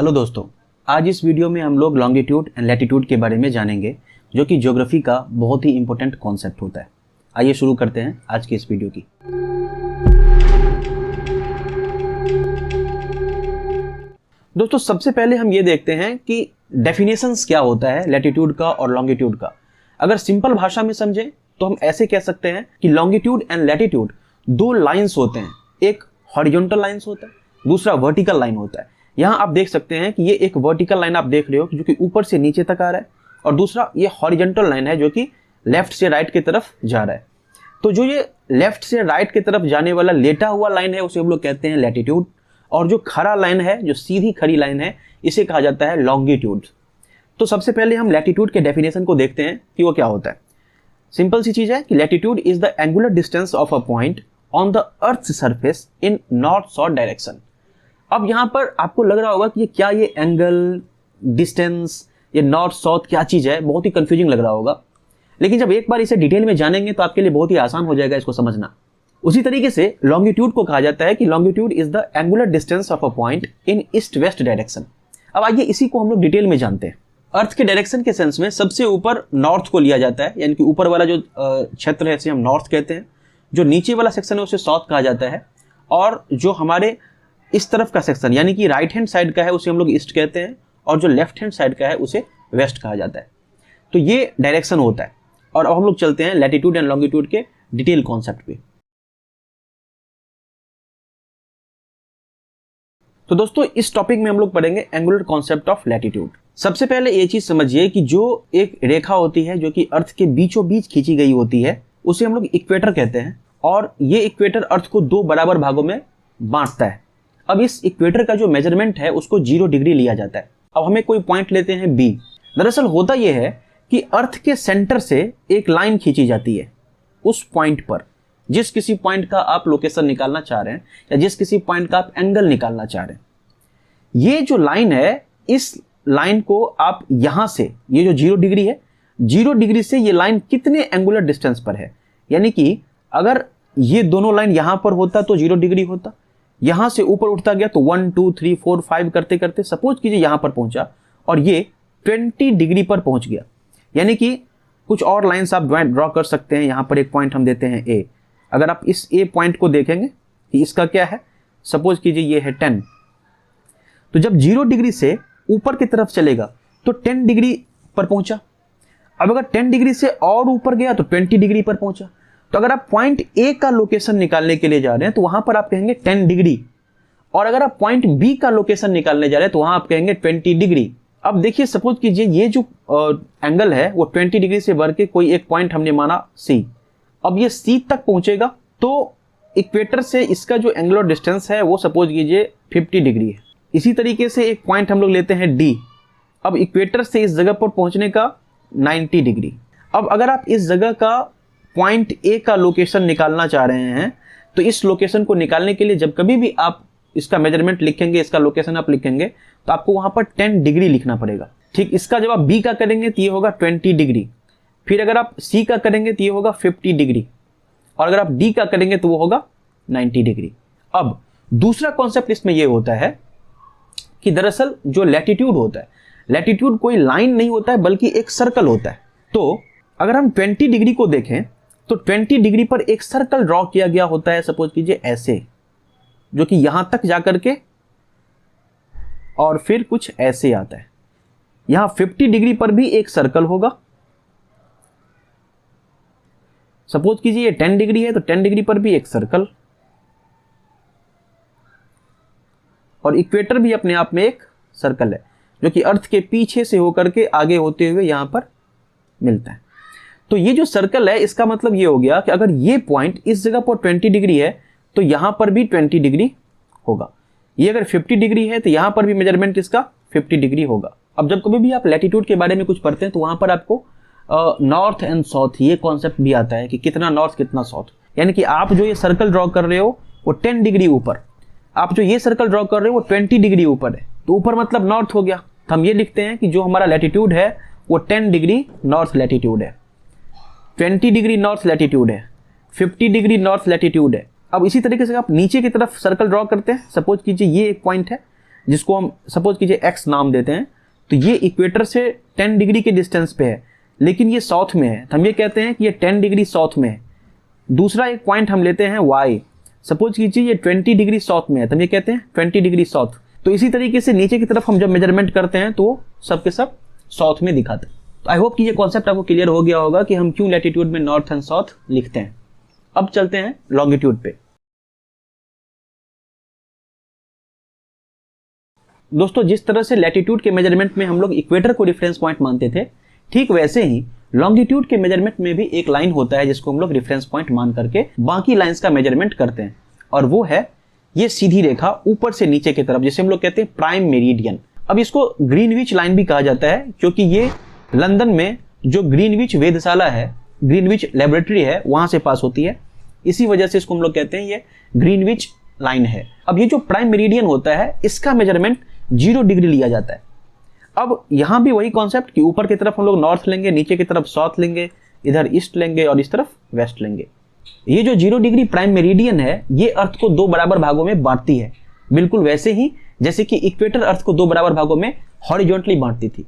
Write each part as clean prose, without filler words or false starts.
Hello दोस्तों, आज इस वीडियो में हम लोग लॉन्गिट्यूड एंड लैटिट्यूड के बारे में जानेंगे, जो कि ज्योग्राफी का बहुत ही इंपॉर्टेंट कॉन्सेप्ट होता है। आइए शुरू करते हैं आज की इस वीडियो की। दोस्तों, सबसे पहले हम ये देखते हैं कि डेफिनेशंस क्या होता है लैटिट्यूड का और लॉन्गिट्यूड का। अगर सिंपल भाषा में समझें तो हम ऐसे कह सकते हैं कि लॉन्गिट्यूड एंड लैटिट्यूड दो लाइंस होते हैं। एक हॉरिजॉन्टल लाइंस होता है, दूसरा वर्टिकल लाइन होता है। यहाँ आप देख सकते हैं कि ये एक वर्टिकल लाइन आप देख रहे हो जो कि ऊपर से नीचे तक आ रहा है, और दूसरा ये हॉरिजॉन्टल लाइन है जो कि लेफ्ट से राइट की तरफ जा रहा है। तो जो ये लेफ्ट से राइट की तरफ जाने वाला लेटा हुआ लाइन है उसे हम लोग कहते हैं लैटिट्यूड, और जो खड़ा लाइन है, जो सीधी खड़ी लाइन है, इसे कहा जाता है लॉन्गिट्यूड। तो सबसे पहले हम लैटिट्यूड के डेफिनेशन को देखते हैं कि वो क्या होता है। सिंपल सी चीज है कि latitude is the angular distance of a point on the earth surface in north south direction. अब यहां पर आपको लग रहा होगा कि ये एंगल, डिस्टेंस, ये नॉर्थ साउथ क्या चीज है, बहुत ही कंफ्यूजिंग लग रहा होगा। लेकिन जब एक बार इसे डिटेल में जानेंगे तो आपके लिए बहुत ही आसान हो जाएगा इसको समझना। उसी तरीके से लॉन्गिट्यूड को कहा जाता है कि longitude is the angular distance of a point in east west direction. अब आइए इसी को हम लोग डिटेल में जानते हैं। अर्थ के डायरेक्शन के सेंस में सबसे ऊपर नॉर्थ को लिया जाता है, यानी कि ऊपर वाला जो क्षेत्र है इसे हम नॉर्थ कहते हैं। जो नीचे वाला सेक्शन है उसे साउथ कहा जाता है, और जो हमारे इस तरफ का सेक्शन यानी कि राइट हैंड साइड का है उसे हम लोग ईस्ट कहते हैं, और जो लेफ्ट हैंड साइड का है उसे वेस्ट कहा जाता है। तो ये डायरेक्शन होता है। और अब हम लोग चलते हैं लैटिट्यूड एंड लॉन्गिट्यूड के डिटेल कॉन्सेप्ट पे। तो दोस्तों, इस टॉपिक में हम लोग पढ़ेंगे एंगुलर कॉन्सेप्ट ऑफ लैटिट्यूड। सबसे पहले ये चीज समझिए कि जो एक रेखा होती है जो कि अर्थ के बीचों बीच खींची गई होती है उसे हम लोग इक्वेटर कहते हैं, और ये इक्वेटर अर्थ को दो बराबर भागों में बांटता है। अब इस इक्वेटर का जो मेजरमेंट है उसको 0 डिग्री लिया जाता है। अब हमें कोई पॉइंट लेते हैं बी। दरअसल होता यह है कि अर्थ के सेंटर से एक लाइन खींची जाती है उस पॉइंट पर, जिस किसी पॉइंट का आप लोकेशन निकालना चाह रहे हैं या जिस किसी पॉइंट का आप एंगल निकालना चाह रहे हैं। ये जो लाइन है, इस लाइन को आप यहां से, ये जो 0 डिग्री है, 0 डिग्री से ये लाइन कितने एंगुलर डिस्टेंस पर है, यानी कि अगर ये दोनों लाइन यहां पर होता तो 0 डिग्री होता, यहां से ऊपर उठता गया तो 1 2 3 4 5 करते करते सपोज कीजिए यहां पर पहुंचा और ये 20 डिग्री पर पहुंच गया। यानी कि कुछ और लाइंस आप ड्रॉ कर सकते हैं। यहां पर एक पॉइंट हम देते हैं ए। अगर आप इस ए पॉइंट को देखेंगे कि इसका क्या है, सपोज कीजिए ये है 10, तो जब 0 डिग्री से ऊपर की तरफ चलेगा तो 10 डिग्री पर पहुंचा। अब अगर 10 डिग्री से और ऊपर गया तो 20 डिग्री पर पहुंचा। तो अगर आप पॉइंट ए का लोकेशन निकालने के लिए जा रहे हैं तो वहां पर आप कहेंगे 10 डिग्री, और अगर आप पॉइंट बी का लोकेशन निकालने जा रहे हैं तो वहां आप कहेंगे 20 डिग्री। अब देखिए, सपोज कीजिए ये जो एंगल है वो 20 डिग्री से बढ़ के कोई एक पॉइंट हमने माना सी। अब ये सी तक पहुंचेगा तो इक्वेटर से इसका जो एंगुलर डिस्टेंस है वो सपोज कीजिए 50 डिग्री है। इसी तरीके से एक पॉइंट हम लोग लेते हैं डी। अब इक्वेटर से इस जगह पर पहुंचने का 90 डिग्री। अब अगर आप इस जगह का पॉइंट ए का लोकेशन निकालना चाह रहे हैं तो इस लोकेशन को निकालने के लिए जब कभी भी आप इसका मेजरमेंट लिखेंगे, इसका लोकेशन आप लिखेंगे, तो आपको वहां पर 10 डिग्री लिखना पड़ेगा। ठीक, इसका जब आप बी का करेंगे तो ये होगा 20 डिग्री। फिर अगर आप सी का करेंगे तो ये होगा 50 डिग्री, और अगर आप डी का करेंगे तो वो होगा 90 डिग्री। अब दूसरा कॉन्सेप्ट इसमें यह होता है कि दरअसल जो लैटिट्यूड होता है, लैटिट्यूड कोई लाइन नहीं होता है बल्कि एक सर्कल होता है। तो अगर हम 20 डिग्री को देखें तो 20 डिग्री पर एक सर्कल ड्रॉ किया गया होता है, सपोज कीजिए ऐसे, जो कि यहां तक जाकर के और फिर कुछ ऐसे आता है। यहां 50 डिग्री पर भी एक सर्कल होगा। सपोज कीजिए ये 10 डिग्री है तो 10 डिग्री पर भी एक सर्कल, और इक्वेटर भी अपने आप में एक सर्कल है जो कि अर्थ के पीछे से होकर के आगे होते हुए यहां पर मिलता है। तो ये जो सर्कल है इसका मतलब ये हो गया कि अगर ये पॉइंट इस जगह पर 20 डिग्री है तो यहां पर भी 20 डिग्री होगा। ये अगर 50 डिग्री है तो यहां पर भी मेजरमेंट इसका 50 डिग्री होगा। अब जब कभी भी आप लैटिट्यूड के बारे में कुछ पढ़ते हैं तो वहां पर आपको नॉर्थ एंड साउथ ये कॉन्सेप्ट भी आता है कि कितना नॉर्थ कितना साउथ। यानी कि आप जो ये सर्कल ड्रॉ कर रहे हो वो 10 डिग्री ऊपर, आप जो ये सर्कल ड्रॉ कर रहे हो वो 20 डिग्री ऊपर है, तो ऊपर मतलब नॉर्थ हो गया। तो हम ये लिखते हैं कि जो हमारा लैटिट्यूड है वो 10 डिग्री नॉर्थ लैटिट्यूड है, 20 डिग्री नॉर्थ लैटिट्यूड है, 50 डिग्री नॉर्थ लैटिट्यूड है। अब इसी तरीके से आप नीचे की तरफ सर्कल ड्रॉ करते हैं। सपोज कीजिए ये एक पॉइंट है जिसको हम सपोज कीजिए एक्स नाम देते हैं, तो ये इक्वेटर से 10 डिग्री के डिस्टेंस पे है, लेकिन ये साउथ में है, तो हम ये कहते हैं कि ये 10 डिग्री साउथ में है। दूसरा एक पॉइंट हम लेते हैं वाई, सपोज कीजिए ये 20 डिग्री साउथ में है, तो हम ये कहते हैं 20 डिग्री साउथ। तो इसी तरीके से नीचे की तरफ हम जब मेजरमेंट करते हैं तो सब के सब साउथ में दिखाते हैं। तो आई होप कि ये कॉन्सेप्ट आपको क्लियर हो गया होगा कि हम क्यों लैटिट्यूड में नॉर्थ एंड साउथ लिखते हैं। अब चलते हैं लॉन्गिट्यूड पे। दोस्तों, जिस तरह से लैटिट्यूड के मेजरमेंट में हम लोग इक्वेटर को रेफरेंस पॉइंट मानते थे, ठीक वैसे ही लॉन्गिट्यूड के मेजरमेंट में भी एक लाइन होता है जिसको हम लोग रेफरेंस पॉइंट मान करके बाकी लाइंस का मेजरमेंट करते हैं, और वो है ये सीधी रेखा ऊपर से नीचे की तरफ, जिसे हम लोग कहते हैं प्राइम मेरिडियन। अब इसको ग्रीनविच लाइन भी कहा जाता है, क्योंकि ये लंदन में जो ग्रीनविच वेधशाला है, ग्रीनविच लेबोरेटरी है, वहां से पास होती है। इसी वजह से इसको हम लोग कहते हैं ये ग्रीनविच लाइन है। अब ये जो प्राइम मेरिडियन होता है, इसका मेजरमेंट 0 डिग्री लिया जाता है। अब यहां भी वही कॉन्सेप्ट कि ऊपर की तरफ हम लोग नॉर्थ लेंगे, नीचे की तरफ साउथ लेंगे, इधर ईस्ट लेंगे और इस तरफ वेस्ट लेंगे। ये जो 0 डिग्री प्राइम मेरिडियन है, ये अर्थ को 2 बराबर भागों में बांटती है, बिल्कुल वैसे ही जैसे कि इक्वेटर अर्थ को 2 बराबर भागों में हॉरिजॉन्टली बांटती थी।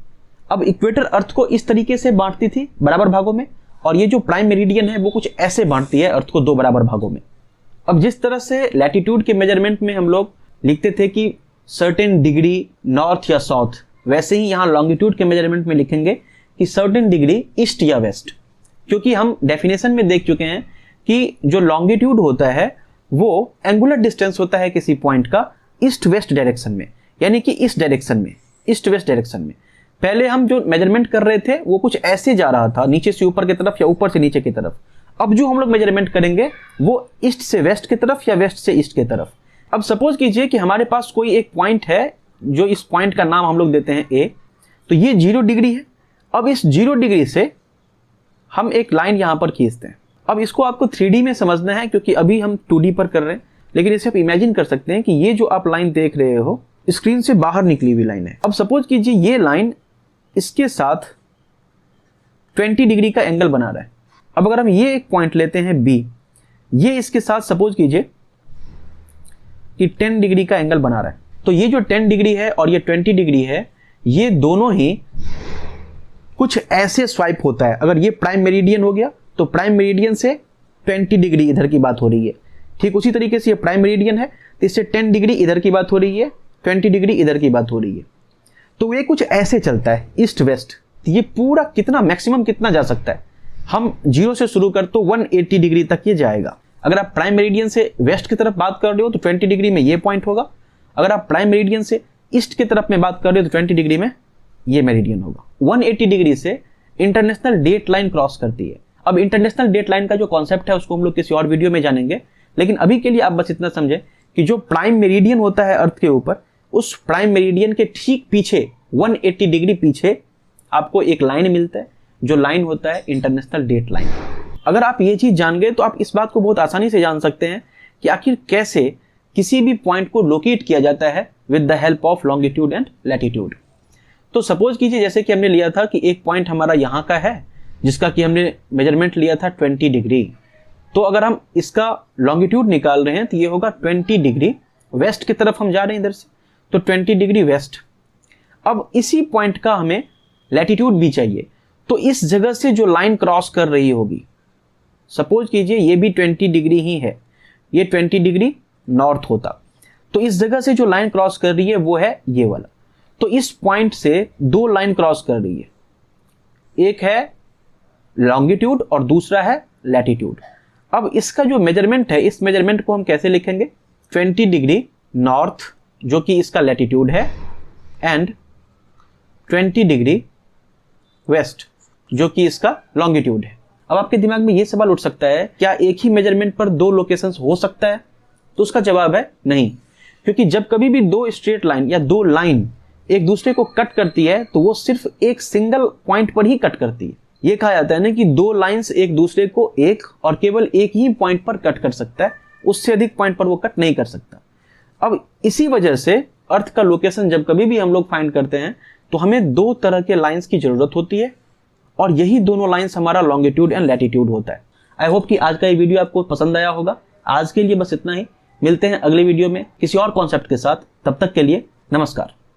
अब इक्वेटर अर्थ को इस तरीके से बांटती थी बराबर भागों में, और ये जो प्राइम मेरिडियन है वो कुछ ऐसे बांटती है अर्थ को 2 बराबर भागों में। अब जिस तरह से लैटिट्यूड के मेजरमेंट में हम लोग लिखते थे कि सर्टेन डिग्री नॉर्थ या साउथ, वैसे ही यहाँ लॉन्गिट्यूड के मेजरमेंट में लिखेंगे कि सर्टेन डिग्री ईस्ट या वेस्ट, क्योंकि हम डेफिनेशन में देख चुके हैं कि जो लॉन्गिट्यूड होता है वो एंगुलर डिस्टेंस होता है किसी पॉइंट का ईस्ट वेस्ट डायरेक्शन में, यानी कि इस डायरेक्शन में, ईस्ट वेस्ट डायरेक्शन में। पहले हम जो मेजरमेंट कर रहे थे वो कुछ ऐसे जा रहा था, नीचे से ऊपर की तरफ या ऊपर से नीचे की तरफ। अब जो हम लोग मेजरमेंट करेंगे वो ईस्ट से वेस्ट की तरफ या वेस्ट से ईस्ट की तरफ। अब सपोज कीजिए कि हमारे पास कोई एक पॉइंट है, जो इस पॉइंट का नाम हम लोग देते हैं ए, तो ये 0 डिग्री है। अब इस 0 डिग्री से हम एक लाइन यहां पर खींचते हैं। अब इसको आपको 3D में समझना है, क्योंकि अभी हम 2D पर कर रहे हैं, लेकिन इसे आप इमेजिन कर सकते हैं कि ये जो आप लाइन देख रहे हो स्क्रीन से बाहर निकली हुई लाइन है। अब सपोज कीजिए ये लाइन इसके साथ 20 डिग्री का एंगल बना रहा है। अब अगर हम ये एक पॉइंट लेते हैं बी, ये इसके साथ सपोज कीजिए कि 10 डिग्री का एंगल बना रहा है, तो ये जो 10 डिग्री है और ये 20 डिग्री है, ये दोनों ही कुछ ऐसे स्वाइप होता है। अगर ये प्राइम मेरिडियन हो गया तो प्राइम मेरिडियन से 20 डिग्री इधर की बात हो रही है, ठीक उसी तरीके से ये प्राइम मेरिडियन है तो इससे 10 डिग्री इधर की बात हो रही है, 20 डिग्री इधर की बात हो रही है। तो ये कुछ ऐसे चलता है ईस्ट वेस्ट। तो ये पूरा कितना मैक्सिमम कितना जा सकता है, हम 0 से शुरू कर तो 180 डिग्री तक ये जाएगा। अगर आप प्राइम मेरिडियन से वेस्ट की तरफ बात कर रहे हो तो 20 डिग्री में ये पॉइंट होगा। अगर आप प्राइम मेरिडियन से ईस्ट की तरफ में बात कर रहे हो तो 20 डिग्री में ये मेरिडियन होगा। 180 डिग्री से इंटरनेशनल डेट लाइन क्रॉस करती है। अब इंटरनेशनल डेट लाइन का जो कॉन्सेप्ट है उसको हम लोग किसी और वीडियो में जानेंगे, लेकिन अभी के लिए आप बस इतना समझे कि जो प्राइम मेरिडियन होता है अर्थ के ऊपर, उस प्राइम मेरिडियन के ठीक पीछे 180 डिग्री पीछे आपको एक लाइन मिलता है, जो लाइन होता है इंटरनेशनल डेट लाइन। अगर आप ये चीज जान गए तो आप इस बात को बहुत आसानी से जान सकते हैं कि आखिर कैसे किसी भी पॉइंट को लोकेट किया जाता है with the help of longitude and latitude. तो सपोज कीजिए जैसे कि हमने लिया था कि एक पॉइंट हमारा यहाँ का है जिसका कि हमने मेजरमेंट लिया था 20 डिग्री, तो अगर हम इसका लॉन्गिट्यूड निकाल रहे हैं तो ये होगा 20 डिग्री वेस्ट की तरफ हम जा रहे हैं इधर से, तो 20 डिग्री वेस्ट। अब इसी पॉइंट का हमें लैटिट्यूड भी चाहिए, तो इस जगह से जो लाइन क्रॉस कर रही होगी, सपोज कीजिए ये भी 20 डिग्री ही है, ये 20 डिग्री नॉर्थ होता, तो इस जगह से जो लाइन क्रॉस कर रही है वो है ये वाला। तो इस पॉइंट से 2 लाइन क्रॉस कर रही है, एक है लॉन्गिट्यूड और दूसरा है लैटिट्यूड। अब इसका जो मेजरमेंट है, इस मेजरमेंट को हम कैसे लिखेंगे, 20 डिग्री नॉर्थ जो कि इसका लैटिट्यूड है, एंड 20 डिग्री वेस्ट जो कि इसका लॉन्गिट्यूड है। अब आपके दिमाग में ये सवाल उठ सकता है, क्या एक ही मेजरमेंट पर 2 लोकेशंस हो सकता है? तो उसका जवाब है नहीं, क्योंकि जब कभी भी 2 स्ट्रेट लाइन या 2 लाइन एक दूसरे को कट करती है तो वो सिर्फ एक सिंगल पॉइंट पर ही कट करती है। ये कहा जाता है ना कि 2 लाइंस एक दूसरे को एक और केवल एक ही पॉइंट पर कट कर सकता है, उससे अधिक पॉइंट पर वो कट नहीं कर सकता। अब इसी वजह से अर्थ का लोकेशन जब कभी भी हम लोग फाइंड करते हैं तो हमें 2 तरह के लाइंस की जरूरत होती है, और यही दोनों लाइंस हमारा लॉन्गिट्यूड एंड लैटिट्यूड होता है। आई होप कि आज का ये वीडियो आपको पसंद आया होगा। आज के लिए बस इतना ही, मिलते हैं अगले वीडियो में किसी और कॉन्सेप्ट के साथ। तब तक के लिए नमस्कार।